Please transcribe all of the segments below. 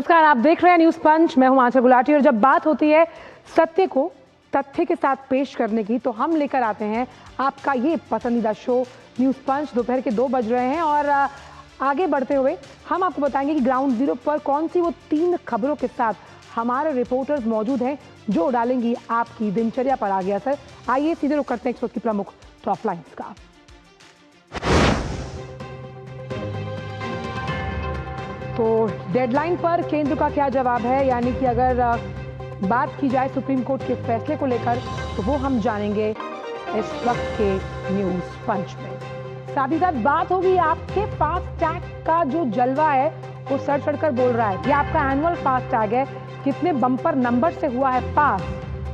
नमस्कार, आप देख रहे हैं न्यूज पंच। मैं हूं आंचल गुलाटी और जब बात होती है सत्य को तथ्य के साथ पेश करने की तो हम लेकर आते हैं आपका ये पसंदीदा शो न्यूज पंच। दोपहर के 2 बज रहे हैं और आगे बढ़ते हुए हम आपको बताएंगे कि ग्राउंड जीरो पर कौन सी वो 3 खबरों के साथ हमारे रिपोर्टर्स मौजूद हैं जो डालेंगी आपकी दिनचर्या पर आगे असर। आइए सीधे रुक करते हैं इस वक्त की प्रमुख टॉप लाइन्स का। तो डेडलाइन पर केंद्र का क्या जवाब है, यानी कि अगर बात की जाए सुप्रीम कोर्ट के फैसले को लेकर तो वो हम जानेंगे इस वक्त के न्यूज पंच में। साथ ही साथ बात होगी आपके फास्टैग का जो जलवा है वो सर चढ़कर बोल रहा है। ये आपका एनुअल फास्टैग है, कितने बम्पर नंबर से हुआ है पास,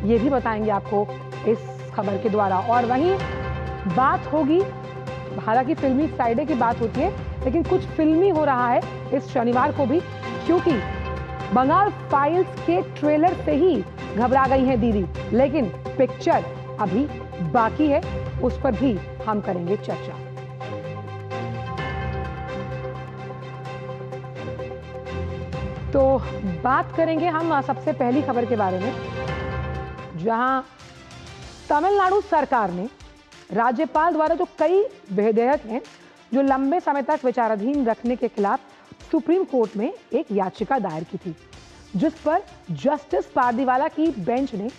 ये भी बताएंगे आपको इस खबर के द्वारा। और वहीं बात होगी, हालांकि फिल्मी फ्राइडे की बात होती है लेकिन कुछ फिल्मी हो रहा है इस शनिवार को भी, क्योंकि बंगाल फाइल्स के ट्रेलर से ही घबरा गई हैं दीदी, लेकिन पिक्चर अभी बाकी है, उस पर भी हम करेंगे चर्चा। तो बात करेंगे हम सबसे पहली खबर के बारे में, जहां तमिलनाडु सरकार ने राज्यपाल द्वारा जो कई विधेयक हैं जो लंबे समय तक विचाराधीन रखने के खिलाफ सुप्रीम कोर्ट में एक याचिका दायर की थी, जिस पर जस्टिस पारदीवाला की बेंच ने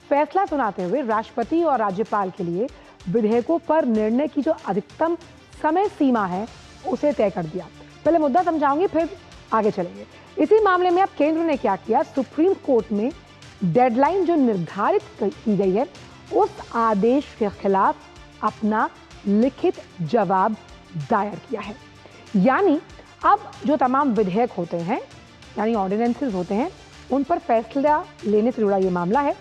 फैसला सुनाते हुए राष्ट्रपति और राज्यपाल के लिए विधेयकों पर निर्णय की जो अधिकतम समय सीमा है उसे तय कर दिया। पहले मुद्दा समझाऊंगी फिर आगे चलेंगे। इसी मामले में अब केंद्र ने क्या किया, सुप्रीम कोर्ट में डेडलाइन जो निर्धारित की गई है उस आदेश के खिलाफ अपना लिखित जवाब दायर किया है। यानी अब जो तमाम विधेयक होते हैं यानी ऑर्डिनेंसेस होते हैं उन पर फैसला लेने से जुड़ा ये मामला है,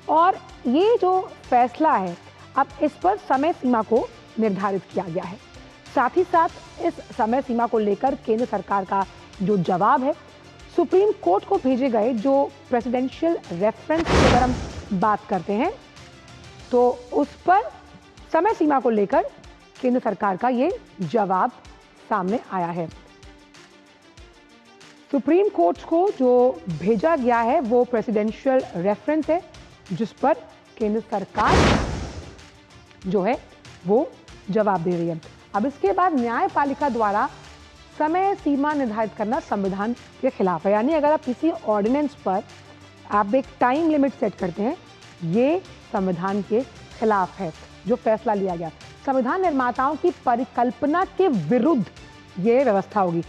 और ये जो फैसला है अब इस पर समय सीमा को निर्धारित किया गया है। साथ ही साथ इस समय सीमा को लेकर केंद्र सरकार का जो जवाब है सुप्रीम कोर्ट को भेजे गए जो प्रेसिडेंशियल रेफरेंस की अगर हम बात करते हैं तो उस पर समय सीमा को लेकर केंद्र सरकार का ये जवाब सामने आया है। सुप्रीम कोर्ट को जो भेजा गया है वो प्रेसिडेंशियल रेफरेंस है, जिस पर केंद्र सरकार जो है वो जवाब दे रही है। अब इसके बाद न्यायपालिका द्वारा समय सीमा निर्धारित करना संविधान के खिलाफ है, यानी अगर आप किसी ऑर्डिनेंस पर आप एक टाइम लिमिट सेट करते हैं ये संविधान के खिलाफ है। जो फैसला लिया गया संविधान निर्माताओं की परिकल्पना के विरुद्ध ये व्यवस्था होगी।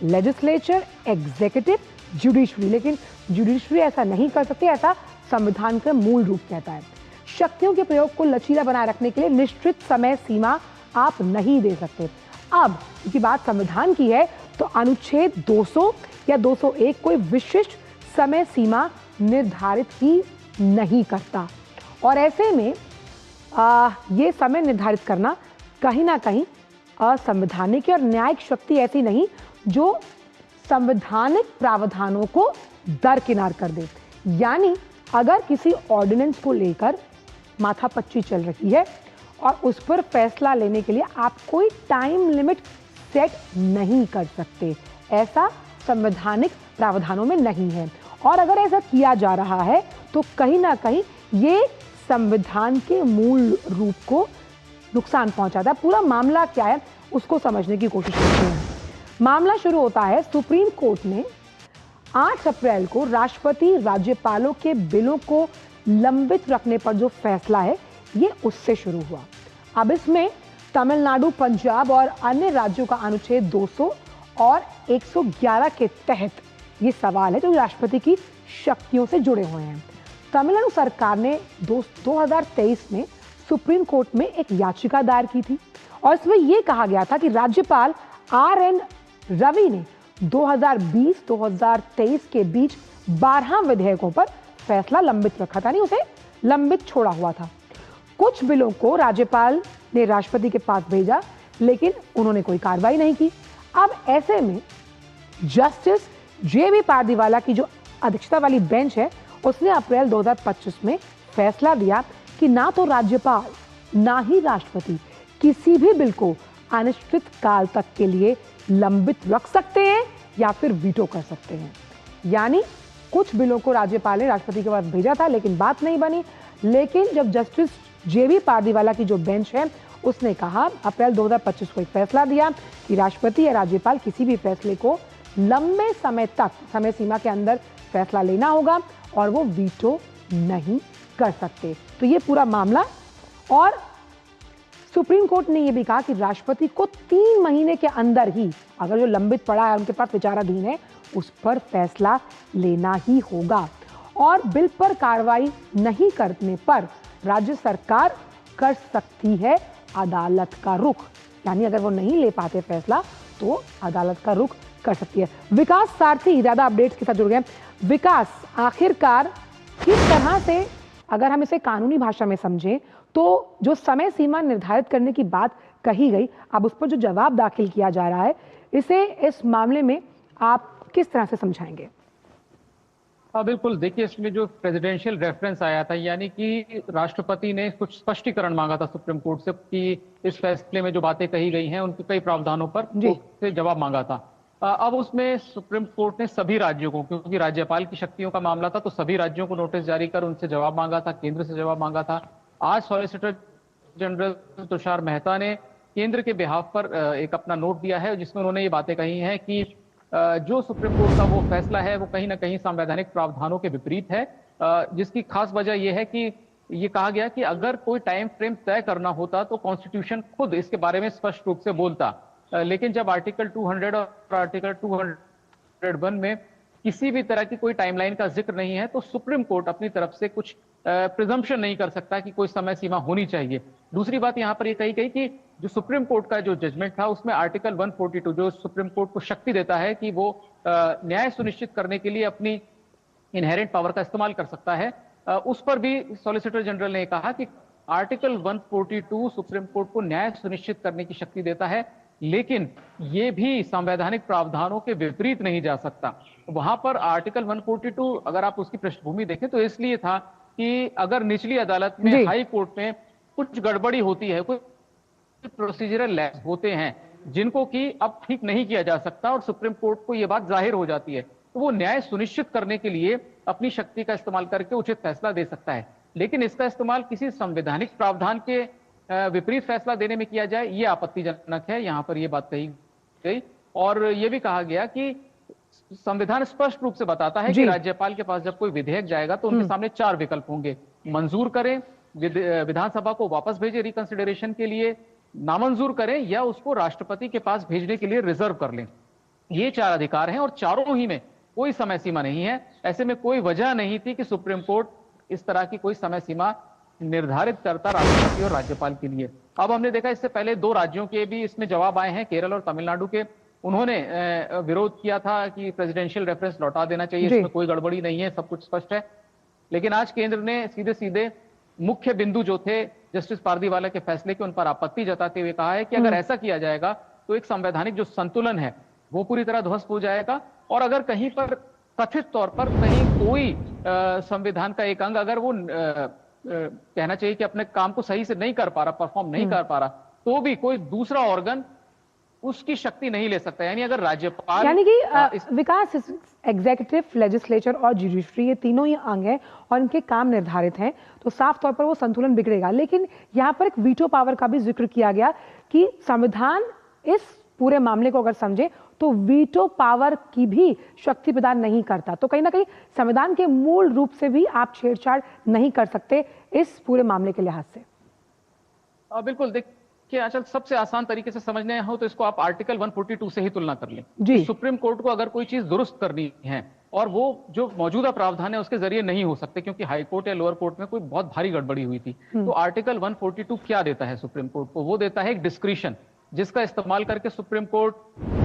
लेजिस्लेचर, एग्जीक्यूटिव, जुडिशरी, लेकिन जुडिशरी ऐसा नहीं कर सकती, ऐसा संविधान का मूल रूप कहता है। शक्तियों के प्रयोग को लचीला बनाए रखने के लिए निश्चित समय सीमा आप नहीं दे सकते। अब क्योंकि बात संविधान की है तो अनुच्छेद 200 या 201 कोई विशिष्ट समय सीमा निर्धारित ही नहीं करता, और ऐसे में ये समय निर्धारित करना कहीं ना कहीं असंवैधानिक है और न्यायिक शक्ति ऐसी नहीं जो संवैधानिक प्रावधानों को दरकिनार कर दे। यानी अगर किसी ऑर्डिनेंस को लेकर माथापच्ची चल रही है और उस पर फैसला लेने के लिए आप कोई टाइम लिमिट सेट नहीं कर सकते, ऐसा संवैधानिक प्रावधानों में नहीं है। और अगर ऐसा किया जा रहा है तो कहीं ना कहीं ये संविधान के मूल रूप को नुकसान पहुंचाता है। पूरा मामला क्या है उसको समझने की कोशिश करते हैं। मामला शुरू होता है, सुप्रीम कोर्ट ने 8 अप्रैल को राष्ट्रपति राज्यपालों के बिलों को लंबित रखने पर जो फैसला है ये उससे शुरू हुआ। अब इसमें तमिलनाडु, पंजाब और अन्य राज्यों का अनुच्छेद 200 और 111 के तहत ये सवाल है जो राष्ट्रपति की शक्तियों से जुड़े हुए हैं। तमिलनाडु सरकार ने 2023 में सुप्रीम कोर्ट में एक याचिका दायर की थी और इसमें यह कहा गया था कि राज्यपाल RN रवि ने 2020-2023 के बीच 12 विधेयकों पर फैसला लंबित रखा था, नहीं उसे लंबित छोड़ा हुआ था। कुछ बिलों को राज्यपाल ने राष्ट्रपति के पास भेजा लेकिन उन्होंने कोई कार्रवाई नहीं की। अब ऐसे में जस्टिस JB पारदीवाला की जो अध्यक्षता वाली बेंच है उसने अप्रैल 2025 में फैसला दिया कि ना तो राज्यपाल ना ही राष्ट्रपति किसी भी बिल को अनिश्चित काल तक के लिए लंबित रख सकते हैं या फिर वीटो कर सकते हैं। यानी कुछ बिलों को राज्यपाल ने राष्ट्रपति के पास भेजा था लेकिन बात नहीं बनी। लेकिन जब जस्टिस जेबी पारदीवाला की जो बेंच है उसने कहा, अप्रैल 2025 को एक फैसला दिया कि राष्ट्रपति या राज्यपाल किसी भी फैसले को लंबे समय तक, समय सीमा के अंदर फैसला लेना होगा और वो वीटो नहीं कर सकते। तो ये पूरा मामला, और सुप्रीम कोर्ट ने ये भी कहा कि राष्ट्रपति को 3 महीने के अंदर ही, अगर जो लंबित पड़ा है उनके पास विचाराधीन है, उस पर फैसला लेना ही होगा। और बिल पर कार्रवाई नहीं करने पर राज्य सरकार कर सकती है अदालत का रुख, यानी अगर वो नहीं ले पाते फैसला तो अदालत का रुख कर सकती है। विकास सारथी ज्यादा अपडेट्स के साथ जुड़ गए। विकास, आखिरकार किस तरह से, अगर हम इसे कानूनी भाषा में समझें तो जो समय सीमा निर्धारित करने की बात कही गई, अब उस पर जो जवाब दाखिल किया जा रहा है, इसे इस मामले में आप किस तरह से समझाएंगे? हाँ बिल्कुल, देखिए इसमें जो प्रेसिडेंशियल रेफरेंस आया था, यानी कि राष्ट्रपति ने कुछ स्पष्टीकरण मांगा था सुप्रीम कोर्ट से कि इस फैसले में जो बातें कही गई हैं उनके कई प्रावधानों पर से जवाब मांगा था। अब उसमें सुप्रीम कोर्ट ने सभी राज्यों को, क्योंकि राज्यपाल की शक्तियों का मामला था, तो सभी राज्यों को नोटिस जारी कर उनसे जवाब मांगा था, केंद्र से जवाब मांगा था। आज सॉलिसिटर जनरल तुषार मेहता ने केंद्र के बिहाफ पर एक अपना नोट दिया है जिसमें उन्होंने ये बातें कही हैं कि जो सुप्रीम कोर्ट का वो फैसला है वो कहीं ना कहीं संवैधानिक प्रावधानों के विपरीत है, जिसकी खास वजह यह है कि ये कहा गया कि अगर कोई टाइम फ्रेम तय करना होता तो कॉन्स्टिट्यूशन खुद इसके बारे में स्पष्ट रूप से बोलता, लेकिन जब आर्टिकल 200 और आर्टिकल 201 में किसी भी तरह की कोई टाइमलाइन का जिक्र नहीं है, तो सुप्रीम कोर्ट अपनी तरफ से कुछ प्रिजम्पशन नहीं कर सकता कि कोई समय सीमा होनी चाहिए। दूसरी बात यहां पर यह कही गई कि जो सुप्रीम कोर्ट का जो जजमेंट था उसमें आर्टिकल 142 जो सुप्रीम कोर्ट को शक्ति देता है कि वो न्याय सुनिश्चित करने के लिए अपनी इनहेरेंट पावर का इस्तेमाल कर सकता है, उस पर भी सॉलिसिटर जनरल ने कहा कि आर्टिकल 142 सुप्रीम कोर्ट को न्याय सुनिश्चित करने की शक्ति देता है, लेकिन ये भी संवैधानिक प्रावधानों के विपरीत नहीं जा सकता। वहां पर आर्टिकल 142 अगर आप उसकी पृष्ठभूमि देखें तो इसलिए था कि अगर निचली अदालत में, हाई कोर्ट में कुछ गड़बड़ी होती है, कुछ प्रोसीजरल लैप्स होते हैं जिनको कि अब ठीक नहीं किया जा सकता और सुप्रीम कोर्ट को यह बात जाहिर हो जाती है, तो वो न्याय सुनिश्चित करने के लिए अपनी शक्ति का इस्तेमाल करके उचित फैसला दे सकता है। लेकिन इसका इस्तेमाल किसी संवैधानिक प्रावधान के विपरीत फैसला देने में किया जाए, यह आपत्तिजनक है। यहां पर यह बात कही गई और यह भी कहा गया कि संविधान स्पष्ट रूप से बताता है कि राज्यपाल के पास जब कोई विधेयक जाएगा तो उनके सामने 4 विकल्प होंगे: मंजूर करें, विधानसभा को वापस भेजे रिकंसिडरेशन के लिए, नामंजूर करें, या उसको राष्ट्रपति के पास भेजने के लिए रिजर्व कर लें। ये 4 अधिकार हैं और चारों ही में कोई समय सीमा नहीं है। ऐसे में कोई वजह नहीं थी कि सुप्रीम कोर्ट इस तरह की कोई समय सीमा निर्धारित करता राष्ट्रपति और राज्यपाल के लिए। अब हमने देखा इससे पहले 2 राज्यों के भी इसमें जवाब आए हैं, केरल और तमिलनाडु के। उन्होंने विरोध किया था कि प्रेसिडेंशियल रेफरेंस लौटा देना चाहिए, इसमें कोई गड़बड़ी नहीं है, सब कुछ स्पष्ट है। लेकिन आज केंद्र ने सीधे सीधे मुख्य बिंदु जो थे जस्टिस पारदीवाला के फैसले के, उन पर आपत्ति जताते हुए कहा है कि अगर ऐसा किया जाएगा तो एक संवैधानिक जो संतुलन है वो पूरी तरह ध्वस्त हो जाएगा, और अगर कहीं पर कथित तौर पर कहीं कोई संविधान का एक अंग अगर वो कहना चाहिए कि अपने काम को सही से नहीं कर पा रहा, परफॉर्म नहीं कर पा रहा, तो भी कोई दूसरा ऑर्गन उसकी शक्ति नहीं ले सकता। यानी अगर राज्यपाल, यानी कि विकास, एग्जीक्यूटिव, लेजिस्लेचर और जुडिशरी, ये तीनों ही अंग हैं और इनके काम निर्धारित हैं, तो साफ तौर पर वो संतुलन बिगड़ेगा। लेकिन यहाँ पर एक वीटो पावर का भी जिक्र किया गया कि संविधान इस पूरे मामले को अगर समझे तो वीटो पावर की भी शक्ति प्रदान नहीं करता, तो कहीं ना कहीं संविधान के मूल रूप से भी आप छेड़छाड़ नहीं कर सकते इस पूरे मामले के लिहाज से। बिल्कुल, देखिए आंचल, सबसे आसान तरीके से समझने हो तो इसको आप आर्टिकल 142 से ही तुलना कर लें। सुप्रीम कोर्ट को अगर कोई चीज दुरुस्त करनी है और वो जो मौजूदा प्रावधान है उसके जरिए नहीं हो सकते, क्योंकि हाई कोर्ट या लोअर कोर्ट में कोई बहुत भारी गड़बड़ी हुई थी, तो आर्टिकल 142 क्या देता है सुप्रीम कोर्ट को? वो देता है एक डिस्क्रिशन, जिसका इस्तेमाल करके सुप्रीम कोर्ट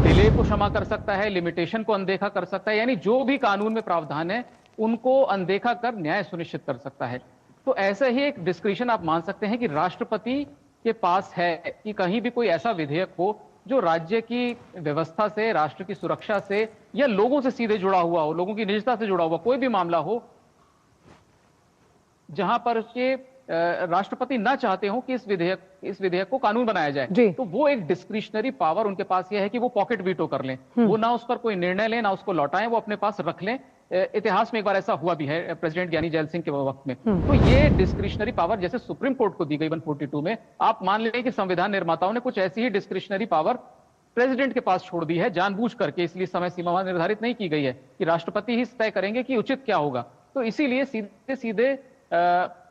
डिले को क्षमा कर सकता है, लिमिटेशन को अनदेखा कर सकता है, यानी जो भी कानून में प्रावधान है उनको अनदेखा कर न्याय सुनिश्चित कर सकता है। तो ऐसे ही एक डिस्क्रिशन आप मान सकते हैं कि राष्ट्रपति के पास है कि कहीं भी कोई ऐसा विधेयक हो जो राज्य की व्यवस्था से, राष्ट्र की सुरक्षा से या लोगों से सीधे जुड़ा हुआ हो, लोगों की निजता से जुड़ा हुआ कोई भी मामला हो, जहां पर के राष्ट्रपति ना चाहते हो कि इस विधेयक को कानून बनाया जाए, तो वो एक डिस्क्रिशनरी पावर उनके पास यह है कि वो पॉकेट वीटो कर लें, वो ना उस पर कोई निर्णय लें, ना उसको लौटाएं, वो अपने पास रख लें। इतिहास में एक बार ऐसा हुआ भी है प्रेसिडेंट ज्ञानी जैल सिंह के वक्त में। तो ये डिस्क्रिशनरी पावर जैसे सुप्रीम कोर्ट को दी गई 142 में, आप मान लें कि संविधान निर्माताओं ने कुछ ऐसी ही डिस्क्रिशनरी पावर प्रेसिडेंट के पास छोड़ दी है जानबूझ करके, इसलिए समय सीमा निर्धारित नहीं की गई है कि राष्ट्रपति ही तय करेंगे कि उचित क्या होगा। तो इसीलिए सीधे सीधे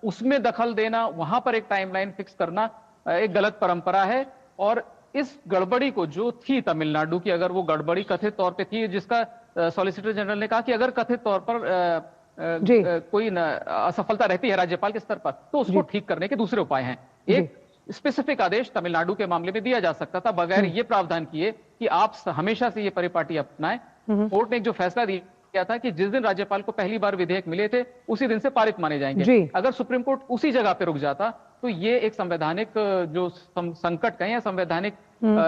उसमें दखल देना, वहां पर एक टाइमलाइन फिक्स करना एक गलत परंपरा है। और इस गड़बड़ी को जो थी तमिलनाडु की, अगर वो गड़बड़ी कथित तौर पे थी, जिसका सॉलिसिटर जनरल ने कहा कि अगर कथित तौर पर कोई असफलता रहती है राज्यपाल के स्तर पर, तो उसको ठीक करने के दूसरे उपाय हैं। एक स्पेसिफिक आदेश तमिलनाडु के मामले में दिया जा सकता था बगैर ये प्रावधान किए कि आप हमेशा से ये परिपाटी अपनाएं। कोर्ट ने एक जो फैसला दिया था कि जिस दिन राज्यपाल को पहली बार विधेयक मिले थे उसी दिन से पारित माने जाएंगे। अगर सुप्रीम कोर्ट उसी जगह पे रुक जाता तो ये एक संवैधानिक जो संकट कहें या संवैधानिक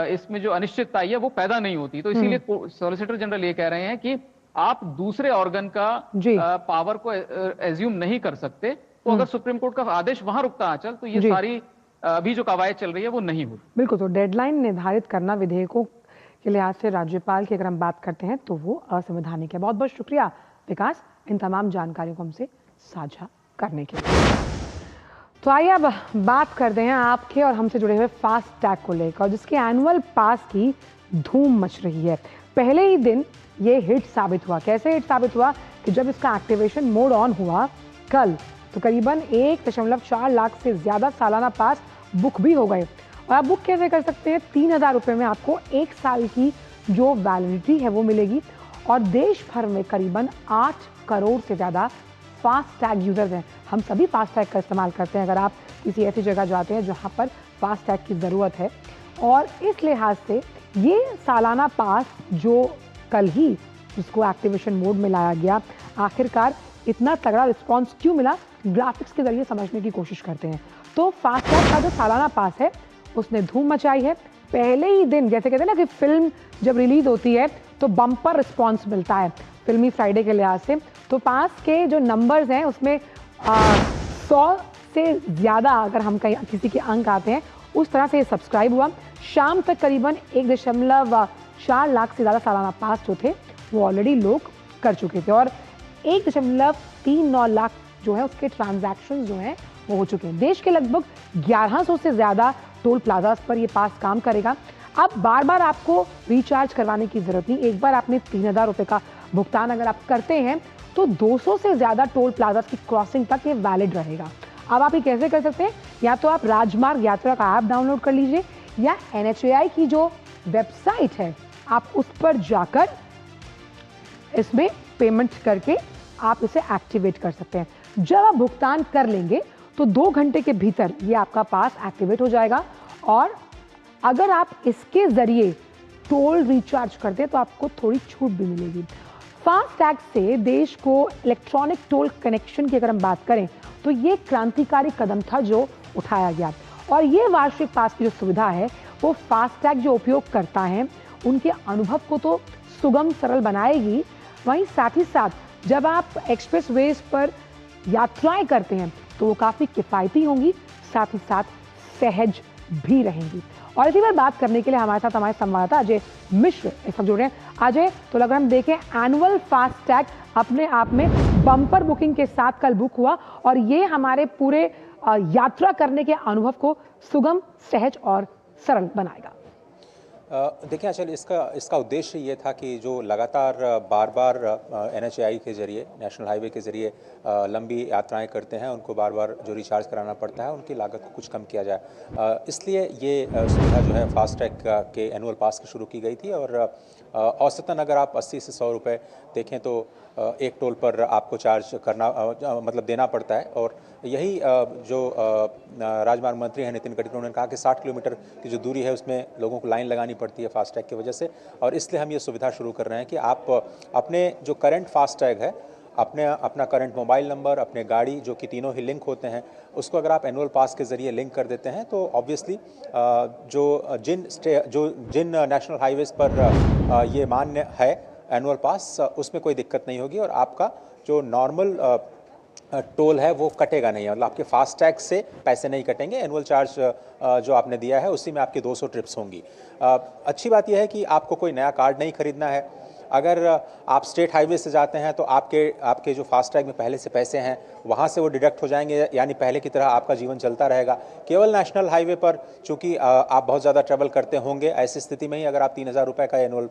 इसमें जो अनिश्चितता है वो पैदा नहीं होती। तो इसीलिए सॉलिसिटर जनरल ये कह रहे हैं कि आप दूसरे ऑर्गन का पावर को एज्यूम नहीं कर सकते। तो अगर सुप्रीम कोर्ट का आदेश वहां रुकता आंचल, तो ये सारी अभी जो कवायद चल रही है वो नहीं होती। बिल्कुल, तो डेडलाइन निर्धारित करना विधेयकों के लिहाज से राज्यपाल की अगर हम बात करते हैं तो वो असंवैधानिक है। बहुत बहुत शुक्रिया विकास इन तमाम जानकारियों को हमसे साझा करने के लिए। तो आइए अब बात करते हैं आपके और हमसे जुड़े हुए फास्ट टैग को लेकर, जिसके एनुअल पास की धूम मच रही है। पहले ही दिन ये हिट साबित हुआ। कैसे हिट साबित हुआ कि जब इसका एक्टिवेशन मोड ऑन हुआ कल, तो करीबन 1.4 लाख से ज़्यादा सालाना पास बुक भी हो गए। और आप बुक कैसे कर सकते हैं? 3,000 रुपये में आपको 1 साल की जो वैलिडिटी है वो मिलेगी। और देश भर में करीबन 8 करोड़ से ज़्यादा फास्ट टैग यूज़र्स हैं। हम सभी फास्ट टैग का इस्तेमाल करते हैं अगर आप किसी ऐसी जगह जाते हैं जहाँ पर फास्ट टैग की ज़रूरत है। और इस लिहाज से ये सालाना पास जो कल ही जिसको एक्टिवेशन मोड में लाया गया, आखिरकार इतना तगड़ा रिस्पॉन्स क्यों मिला, ग्राफिक्स के जरिए समझने की कोशिश करते हैं। तो फास्टैग का जो सालाना पास है उसने धूम मचाई है। पहले ही दिन, जैसे कहते हैं ना कि फिल्म जब रिलीज होती है तो बम्पर रिस्पॉन्स मिलता है फिल्मी फ्राइडे के लिहाज से, तो पास के जो नंबर्स हैं उसमें 100 से ज़्यादा अगर हम कहीं किसी के अंक आते हैं उस तरह से ये सब्सक्राइब हुआ। शाम तक करीबन 1.4 लाख से ज़्यादा सालाना पास जो थे वो ऑलरेडी लोग कर चुके थे। और 1.39 लाख जो है उसके ट्रांजैक्शंस जो हैं वो हो चुके हैं। देश के लगभग 1100 से ज़्यादा टोल प्लाजास पर ये पास काम करेगा। अब बार बार आपको रिचार्ज करवाने की ज़रूरत नहीं। एक बार आपने 3,000 रुपये का भुगतान अगर आप करते हैं तो 200 से ज़्यादा टोल प्लाजास की क्रॉसिंग तक ये वैलिड रहेगा। अब आप ये कैसे कर सकते हैं? या तो आप राजमार्ग यात्रा का ऐप डाउनलोड कर लीजिए या NHAI की जो वेबसाइट है आप उस पर जाकर इसमें पेमेंट करके आप इसे एक्टिवेट कर सकते हैं। जब आप भुगतान कर लेंगे तो 2 घंटे के भीतर ये आपका पास एक्टिवेट हो जाएगा। और अगर आप इसके ज़रिए टोल रिचार्ज करते हैं तो आपको थोड़ी छूट भी मिलेगी। फास्टैग से देश को इलेक्ट्रॉनिक टोल कनेक्शन की अगर हम बात करें तो ये क्रांतिकारी कदम था जो उठाया गया। और ये वार्षिक पास की जो सुविधा है वो फास्टैग जो उपयोग करता है उनके अनुभव को तो सुगम सरल बनाएगी, वहीं साथ ही साथ जब आप एक्सप्रेस वेज पर यात्राएं करते हैं तो वो काफ़ी किफ़ायती होंगी, साथ ही साथ सहज भी रहेंगी। और इसी पर बात करने के लिए हमारे साथ हमारे संवाददाता अजय मिश्र इस वक्त जुड़ रहे हैं। अजय, तो अगर हम देखें एनुअल फास्टैग अपने आप में बम्पर बुकिंग के साथ कल बुक हुआ और ये हमारे पूरे यात्रा करने के अनुभव को सुगम, सहज और सरल बनाएगा। देखिए आंचल, इसका उद्देश्य ये था कि जो लगातार बार बार NHAI के ज़रिए, नेशनल हाईवे के ज़रिए लंबी यात्राएं करते हैं उनको बार बार जो रिचार्ज कराना पड़ता है उनकी लागत को कुछ कम किया जाए। इसलिए ये सुविधा जो है फास्टैग के एनुअल पास की शुरू की गई थी। और औसतन अगर आप 80 से 100 रुपये देखें तो एक टोल पर आपको चार्ज करना मतलब देना पड़ता है। और यही जो राजमार्ग मंत्री हैं नितिन गडकरी, उन्होंने कहा कि 60 किलोमीटर की जो दूरी है उसमें लोगों को लाइन लगानी पड़ती है फास्टैग की वजह से। और इसलिए हम ये सुविधा शुरू कर रहे हैं कि आप अपने जो करंट फास्टैग है, अपना करंट मोबाइल नंबर, अपने गाड़ी जो कि तीनों ही लिंक होते हैं, उसको अगर आप एनुअल पास के ज़रिए लिंक कर देते हैं तो ऑब्वियसली जिन नेशनल हाईवेज़ पर ये मान्य है एनुअल पास, उसमें कोई दिक्कत नहीं होगी। और आपका जो नॉर्मल टोल है वो कटेगा नहीं, मतलब आपके फास्टैग से पैसे नहीं कटेंगे। एनुअल चार्ज जो आपने दिया है उसी में आपकी 200 ट्रिप्स होंगी। अच्छी बात यह है कि आपको कोई नया कार्ड नहीं खरीदना है। अगर आप स्टेट हाईवे से जाते हैं तो आपके जो फास्टैग में पहले से पैसे हैं वहाँ से वो डिडक्ट हो जाएंगे, यानी पहले की तरह आपका जीवन चलता रहेगा। केवल नेशनल हाईवे पर चूंकि आप बहुत ज़्यादा ट्रैवल करते होंगे, ऐसी स्थिति में ही अगर आप 3000 रुपये का एनुअल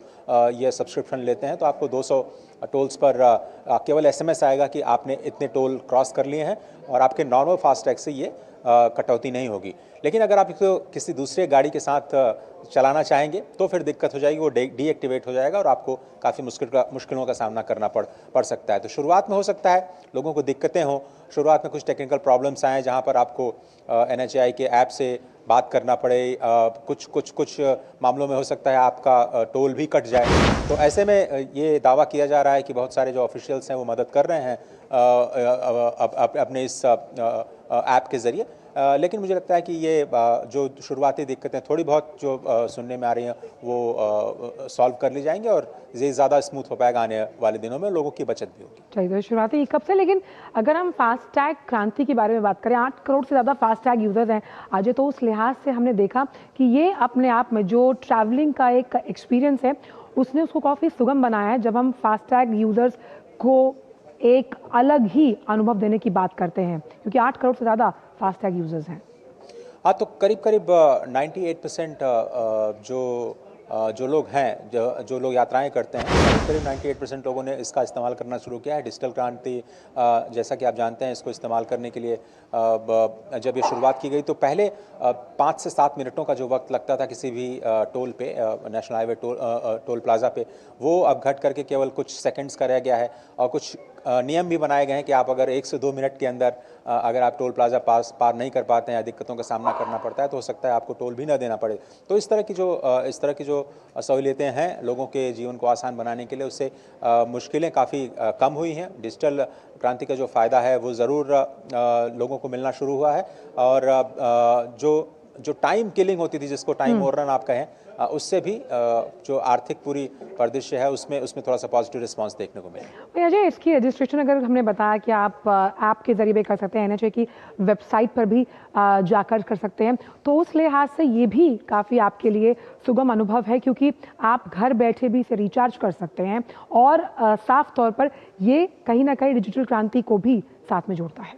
ये सब्सक्रिप्शन लेते हैं तो आपको 200 टोल्स पर केवल SMS आएगा कि आपने इतने टोल क्रॉस कर लिए हैं और आपके नॉर्मल फास्टैग से ये कटौती नहीं होगी। लेकिन अगर आप इसको किसी दूसरे गाड़ी के साथ चलाना चाहेंगे तो फिर दिक्कत हो जाएगी, वो डीएक्टिवेट हो जाएगा और आपको काफ़ी मुश्किलों का सामना करना पड़ सकता है। तो शुरुआत में हो सकता है लोगों को दिक्कतें हों, शुरुआत में कुछ टेक्निकल प्रॉब्लम्स आएँ जहाँ पर आपको NHAI के ऐप से बात करना पड़े, कुछ मामलों में हो सकता है आपका टोल भी कट जाए। तो ऐसे में ये दावा किया जा रहा है कि बहुत सारे जो ऑफिशियल्स हैं वो मदद कर रहे हैं अपने इस ऐप के ज़रिए। लेकिन मुझे लगता है कि ये जो शुरुआती दिक्कतें थोड़ी बहुत जो सुनने में आ रही हैं वो सॉल्व कर ली जाएंगे और ये ज़्यादा स्मूथ हो पाएगा। आने वाले दिनों में लोगों की बचत भी होगी। चाहिए तो शुरुआती कब से, लेकिन अगर हम फास्टैग क्रांति के बारे में बात करें, 8 करोड़ से ज़्यादा फास्टैग यूज़र्स हैं आज, तो उस लिहाज से हमने देखा कि ये अपने आप में जो ट्रैवलिंग का एक एक्सपीरियंस है उसने उसको काफ़ी सुगम बनाया है। जब हम फास्टैग यूज़र्स को एक अलग ही अनुभव देने की बात करते हैं, क्योंकि 8 करोड़ से ज़्यादा फास्टैग यूजर्स हैं। हाँ, तो करीब 98% जो लोग हैं, जो लोग यात्राएं करते हैं, करीब 98% लोगों ने इसका इस्तेमाल करना शुरू किया है। डिजिटल क्रांति जैसा कि आप जानते हैं, इसको इस्तेमाल करने के लिए जब ये शुरुआत की गई तो पहले 5 से 7 मिनटों का जो वक्त लगता था किसी भी टोल पे, नेशनल हाईवे टोल प्लाजा पे, वो अब घट करके केवल कुछ सेकंड्स का रह गया है। और कुछ नियम भी बनाए गए हैं कि आप अगर 1 से 2 मिनट के अंदर अगर आप टोल प्लाजा पार नहीं कर पाते हैं या दिक्कतों का सामना करना पड़ता है तो हो सकता है आपको टोल भी ना देना पड़े। तो इस तरह की जो सहूलियतें हैं लोगों के जीवन को आसान बनाने के लिए, उससे मुश्किलें काफ़ी कम हुई हैं। डिजिटल क्रांति का जो फ़ायदा है वो ज़रूर लोगों को मिलना शुरू हुआ है। और जो टाइम किलिंग होती थी, जिसको टाइम ओवररन आप कहें, उससे भी जो आर्थिक पूरी परिदृश्य है उसमें थोड़ा सा पॉजिटिव रिस्पांस देखने को मिला। अजय, इसकी रजिस्ट्रेशन अगर हमने बताया कि आप ऐप के जरिए भी कर सकते हैं, NHAI की वेबसाइट पर भी जाकर कर सकते हैं, तो उस लिहाज से ये भी काफ़ी आपके लिए सुगम अनुभव है, क्योंकि आप घर बैठे भी इसे रिचार्ज कर सकते हैं और साफ तौर पर ये कहीं ना कहीं डिजिटल क्रांति को भी साथ में जोड़ता है।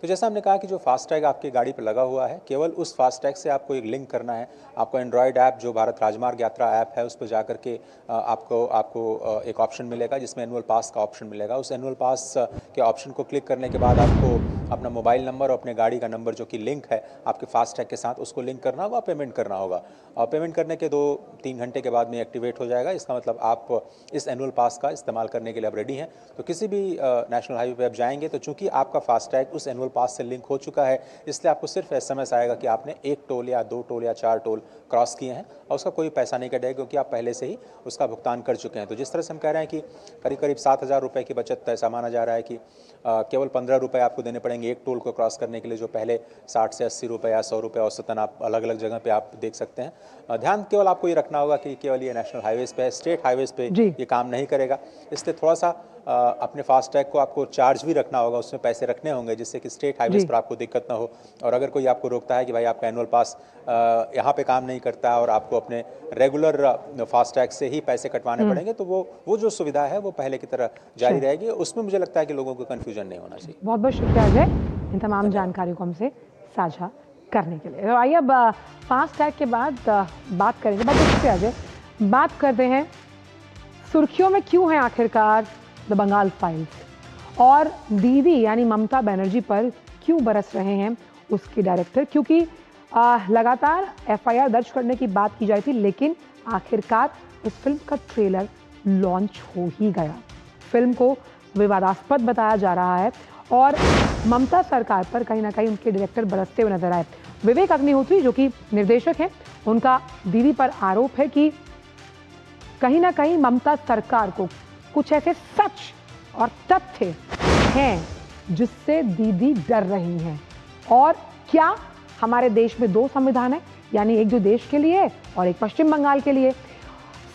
तो जैसा हमने कहा कि जो फास्टैग आपकी गाड़ी पर लगा हुआ है, केवल उस फास्टैग से आपको एक लिंक करना है। आपको एंड्रॉयड ऐप जो भारत राजमार्ग यात्रा ऐप है उस पर जाकर के आपको एक ऑप्शन मिलेगा जिसमें एनुअल पास का ऑप्शन मिलेगा। उस एनुअल पास के ऑप्शन को क्लिक करने के बाद आपको अपना मोबाइल नंबर और अपने गाड़ी का नंबर जो कि लिंक है आपके फास्टैग के साथ, उसको लिंक करना होगा, पेमेंट करना होगा। और पेमेंट करने के 2-3 घंटे के बाद में एक्टिवेट हो जाएगा। इसका मतलब आप इस एनुअल पास का इस्तेमाल करने के लिए अब रेडी हैं। तो किसी भी नेशनल हाईवे पर आप जाएंगे तो चूंकि आपका फास्टैग उस एनुअल पास से लिंक हो चुका है, इसलिए आपको सिर्फ SMS आएगा कि आपने 1 टोल या 2 टोल या 4 टोल क्रॉस किए हैं और उसका कोई पैसा नहीं कटेगा, क्योंकि आप पहले से ही उसका भुगतान कर चुके हैं। तो जिस तरह से हम कह रहे हैं कि करीब 7,000 रुपये की बचत, ऐसा माना जा रहा है कि केवल 15 रुपये आपको देने पड़ेंगे एक टोल को क्रॉस करने के लिए, जो पहले 60 से 80 रुपये या 100 रुपये औसतन आप अलग अलग जगह पे आप देख सकते हैं। ध्यान केवल आपको ये रखना होगा कि केवल ये नेशनल हाईवेज़ पे है, स्टेट हाईवेज़ पे ये काम नहीं करेगा। इसलिए थोड़ा सा अपने फास्टैग को आपको चार्ज भी रखना होगा, उसमें पैसे रखने होंगे जिससे कि स्टेट हाईवेज़ पर आपको दिक्कत ना हो। और अगर कोई आपको रोकता है कि भाई आपका एनुअल पास यहाँ पे काम नहीं करता और आपको अपने रेगुलर फास्टैग से ही पैसे कटवाने पड़ेंगे, तो वो जो सुविधा है वो पहले की तरह जारी रहेगी। उसमें मुझे लगता है कि लोगों को कन्फ्यूजन नहीं होना चाहिए। बहुत बहुत शुक्रिया अजय, इन तमाम जानकारियों को हमसे साझा करने के लिए। तो आइए अब फास्टैग के बाद बात करेंगे। अजय, बात करते हैं सुर्खियों में क्यों है आखिरकार द बंगाल फाइल्स, और दीदी यानी ममता बनर्जी पर क्यों बरस रहे हैं उसके डायरेक्टर, क्योंकि लगातार FIR दर्ज करने की बात की जाती थी, लेकिन आखिरकार इस फिल्म का ट्रेलर लॉन्च हो ही गया। फिल्म को विवादास्पद बताया जा रहा है और ममता सरकार पर कहीं ना कहीं उनके डायरेक्टर बरसते हुए नजर आए। विवेक अग्निहोत्री जो कि निर्देशक हैं, उनका दीदी पर आरोप है कि कहीं ना कहीं ममता सरकार को कुछ ऐसे सच और तथ्य हैं जिससे दीदी डर रही हैं। और क्या हमारे देश में 2 संविधान है, यानी एक जो देश के लिए और एक पश्चिम बंगाल के लिए।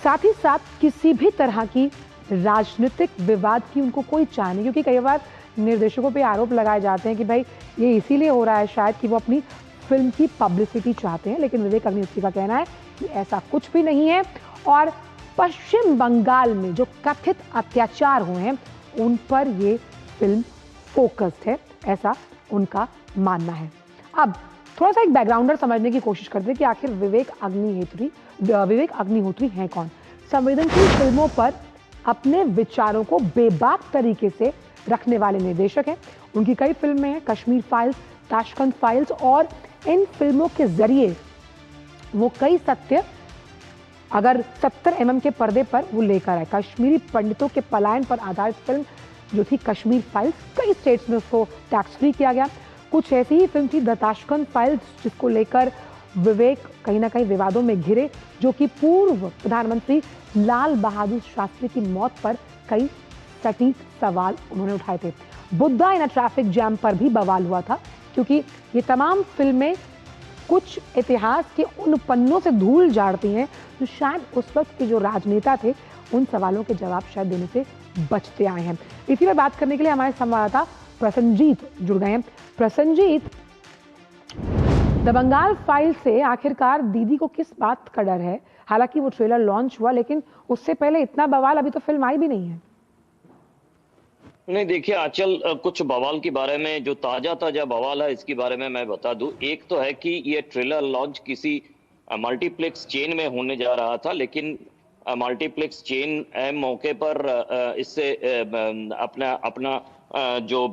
साथ ही साथ किसी भी तरह की राजनीतिक विवाद की उनको कोई चाह नहीं, क्योंकि कई बार निर्देशकों पे आरोप लगाए जाते हैं कि भाई ये इसीलिए हो रहा है शायद कि वो अपनी फिल्म की पब्लिसिटी चाहते हैं, लेकिन विवेक अग्निहोत्री का कहना है कि ऐसा कुछ भी नहीं है और पश्चिम बंगाल में जो कथित अत्याचार हुए हैं उन पर ये फिल्म फोकस्ड है, ऐसा उनका मानना है। अब थोड़ा सा एक बैकग्राउंडर समझने की कोशिश करते हैं कि आखिर विवेक अग्निहोत्री हैं कौन। संवेदनशील फिल्मों पर अपने विचारों को बेबाक तरीके से रखने वाले निर्देशक हैं। उनकी कई फिल्में हैं, कश्मीर फाइल्स, ताशकंद फाइल्स, और इन फिल्मों के जरिए वो कई सत्य अगर 70 mm के पर्दे पर वो लेकर आए। कश्मीरी पंडितों के पलायन पर आधारित फिल्म जो थी कश्मीर फाइल्स, कई स्टेट्स में उसको टैक्स फ्री किया गया। कुछ ऐसी ही फिल्म थी द ताशकंद फाइल्स, जिसको लेकर विवेक कहीं ना कहीं विवादों में घिरे, जो कि पूर्व प्रधानमंत्री लाल बहादुर शास्त्री की मौत पर कई सटीक सवाल उन्होंने उठाए थे। बुद्धा इन अ ट्रैफिक जैम पर भी बवाल हुआ था, क्योंकि ये तमाम फिल्में कुछ इतिहास के उन पन्नों से धूल झाड़ती हैं जो शायद उस वक्त के जो राजनेता थे उन सवालों के जवाब शायद देने से बचते आए हैं। इसी पर बात करने के लिए हमारे संवाददाता प्रसन्नजीत जुड़ गए हैं। प्रसन्नजीत, द बंगाल फाइल से आखिरकार दीदी को किस बात का डर है? हालांकि वो ट्रेलर लॉन्च हुआ, लेकिन उससे पहले इतना बवाल, अभी तो फिल्म आई भी नहीं है। नहीं, देखिए आंचल, कुछ बवाल के बारे में, जो ताजा बवाल है इसके बारे में मैं बता दूं। एक तो है कि ये ट्रेलर लॉन्च किसी मल्टीप्लेक्स चेन में होने जा रहा था, लेकिन मल्टीप्लेक्स चेन मौके पर इससे अपना जो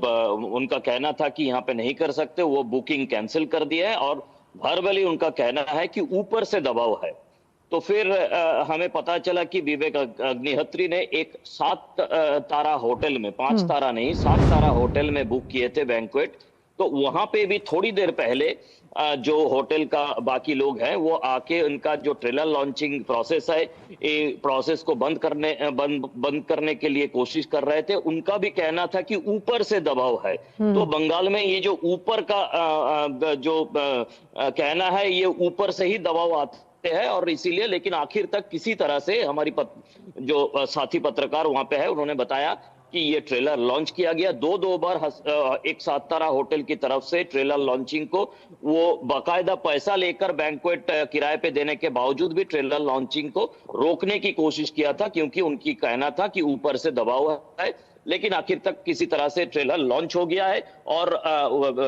उनका कहना था कि यहाँ पे नहीं कर सकते, वो बुकिंग कैंसिल कर दिया है। और भरभली उनका कहना है कि ऊपर से दबाव है। तो फिर हमें पता चला कि विवेक अग्निहोत्री ने एक 7 तारा होटल में, 5 तारा नहीं 7 तारा होटल में बुक किए थे बैंक्वेट। तो वहां पे भी थोड़ी देर पहले जो होटल का बाकी लोग हैं वो आके उनका जो ट्रेलर लॉन्चिंग प्रोसेस है, ये प्रोसेस को बंद करने के लिए कोशिश कर रहे थे। उनका भी कहना था कि ऊपर से दबाव है। तो बंगाल में ये जो ऊपर का जो कहना है, ये ऊपर से ही दबाव आता है और इसीलिए, लेकिन आखिर तक किसी तरह से हमारी जो साथी पत्रकार वहां पे है उन्होंने बताया कि ये ट्रेलर लॉन्च किया गया। दो बार एक 7 तारा होटल की तरफ से ट्रेलर लॉन्चिंग को वो बाकायदा पैसा लेकर बैंक्वेट किराए पे देने के बावजूद भी ट्रेलर लॉन्चिंग को रोकने की कोशिश किया था, क्योंकि उनकी कहना था कि ऊपर से दबाव है। लेकिन आखिर तक किसी तरह से ट्रेलर लॉन्च हो गया है और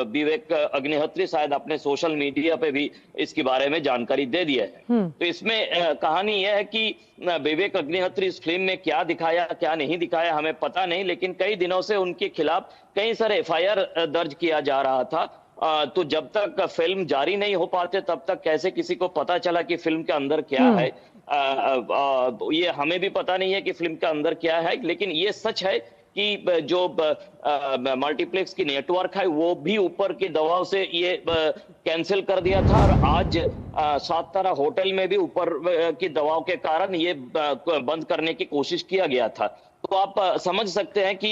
विवेक अग्निहोत्री शायद अपने सोशल मीडिया पे भी इसके बारे में जानकारी दे दिया है। तो इसमें कहानी यह है कि विवेक अग्निहोत्री इस फिल्म में क्या दिखाया क्या नहीं दिखाया हमें पता नहीं, लेकिन कई दिनों से उनके खिलाफ कई सारे FIR दर्ज किया जा रहा था। तो जब तक फिल्म जारी नहीं हो पाते तब तक कैसे किसी को पता चला कि फिल्म के अंदर क्या है, ये हमें भी पता नहीं है कि फिल्म के अंदर क्या है। लेकिन ये सच है कि जो मल्टीप्लेक्स की नेटवर्क है वो भी ऊपर के दबाव से ये कैंसिल कर दिया था। और आज 7 तारा होटल में भी ऊपर के दबाव के कारण ये बंद करने की कोशिश किया गया था। तो आप समझ सकते हैं कि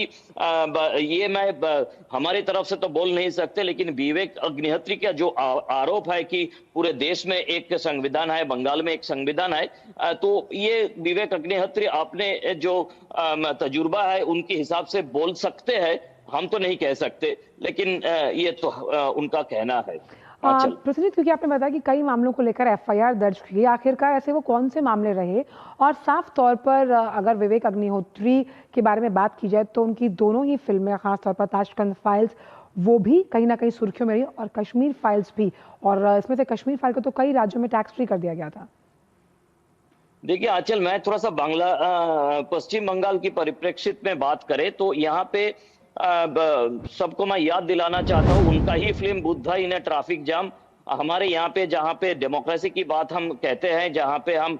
ये मैं हमारी तरफ से तो बोल नहीं सकते, लेकिन विवेक अग्निहोत्री का जो आरोप है कि पूरे देश में एक संविधान है, बंगाल में एक संविधान है, तो ये विवेक अग्निहोत्री अपने जो तजुर्बा है उनके हिसाब से बोल सकते हैं, हम तो नहीं कह सकते, लेकिन ये तो उनका कहना है। प्रसन्नजीत, क्योंकि आपने बताया कि कई मामलों को लेकर FIR दर्ज की, आखिरकार ऐसे वो कौन से मामले रहे? और साफ तौर पर अगर विवेक अग्निहोत्री के बारे में बात की जाए तो उनकी दोनों ही फिल्में, खासतौर पर ताशकंद फाइल्स, वो भी कहीं ना कहीं सुर्खियों में रही, और कश्मीर फाइल्स भी। और इसमें से कश्मीर फाइल को तो कई राज्यों में टैक्स फ्री कर दिया गया था। देखिए आंचल, मैं थोड़ा सा पश्चिम बंगाल की परिप्रेक्षित में बात करें तो यहाँ पे सबको मैं याद दिलाना चाहता हूँ उनका ही फिल्म बुद्धा इन ए ट्रैफिक जाम। हमारे यहाँ पे जहाँ पे डेमोक्रेसी की बात हम कहते हैं, जहाँ पे हम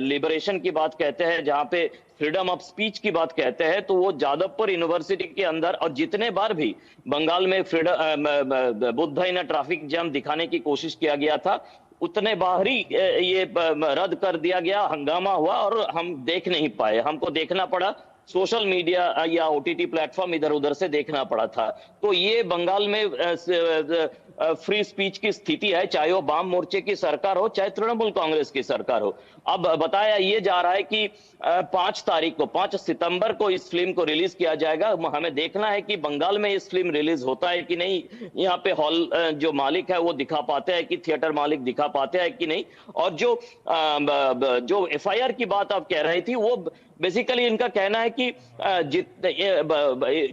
लिबरेशन की बात कहते हैं, जहाँ पे फ्रीडम ऑफ स्पीच की बात कहते हैं, तो वो जादवपुर यूनिवर्सिटी के अंदर और जितने बार भी बंगाल में बुद्धा इन ए ट्रैफिक जाम दिखाने की कोशिश किया गया था, उतने बाहर ही ये रद्द कर दिया गया, हंगामा हुआ और हम देख नहीं पाए। हमको देखना पड़ा सोशल मीडिया या OTT प्लेटफॉर्म, इधर उधर से देखना पड़ा था। तो ये बंगाल में फ्री स्पीच की स्थिति है, चाहे वो वाम मोर्चे की सरकार हो, चाहे तृणमूल कांग्रेस की सरकार हो। अब बताया ये जा रहा है कि 5 सितंबर को इस फिल्म को रिलीज किया जाएगा। हमें देखना है कि बंगाल में इस फिल्म रिलीज होता है कि नहीं, यहाँ पे हॉल जो मालिक है वो दिखा पाते हैं कि थिएटर मालिक दिखा पाते हैं कि नहीं। और जो एफआईआर की बात आप कह रही थी, वो बेसिकली इनका कहना है कि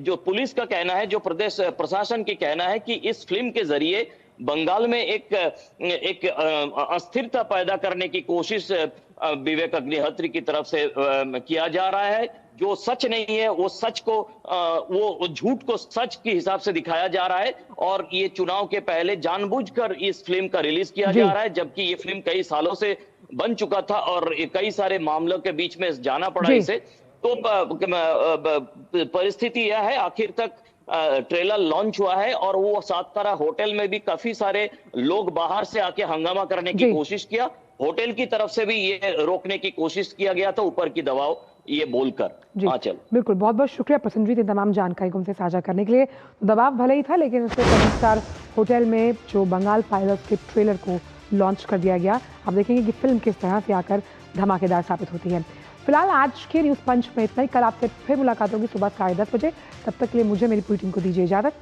जो पुलिस का कहना है, जो प्रदेश प्रशासन की कहना है कि इस फिल्म के जरिए बंगाल में एक अस्थिरता पैदा करने की कोशिश विवेक अग्निहोत्री की तरफ से किया जा रहा है। जो सच नहीं है वो सच को वो झूठ को सच के हिसाब से दिखाया जा रहा है, और ये चुनाव के पहले जानबूझकर इस फिल्म का रिलीज किया जा रहा है, जबकि ये फिल्म कई सालों से बन चुका था और कई सारे मामलों के बीच में जाना पड़ा इसे। तो परिस्थिति यह है, आखिर तक ट्रेलर लॉन्च हुआ है और वो सातपारा होटल में भी काफी सारे लोग बाहर से आके हंगामा करने की कोशिश किया। होटल की तरफ से भी ये रोकने की कोशिश किया गया था, ऊपर की दबाव ये बोलकर। आंचल, बिल्कुल, बहुत बहुत शुक्रिया प्रसन्नजीत, इन तमाम जानकारी को हमसे साझा करने के लिए। दबाव भले ही था, लेकिन उससे 7 स्टार होटल में जो बंगाल फाइल्स के ट्रेलर को लॉन्च कर दिया गया। आप देखेंगे कि फिल्म किस तरह से आकर धमाकेदार साबित होती है। फिलहाल आज के न्यूज़ पंच में इतना ही। कल आपसे फिर मुलाकात होगी सुबह 10:30 बजे। तब तक के लिए मुझे, मेरी पूरी टीम को दीजिए इजाजत।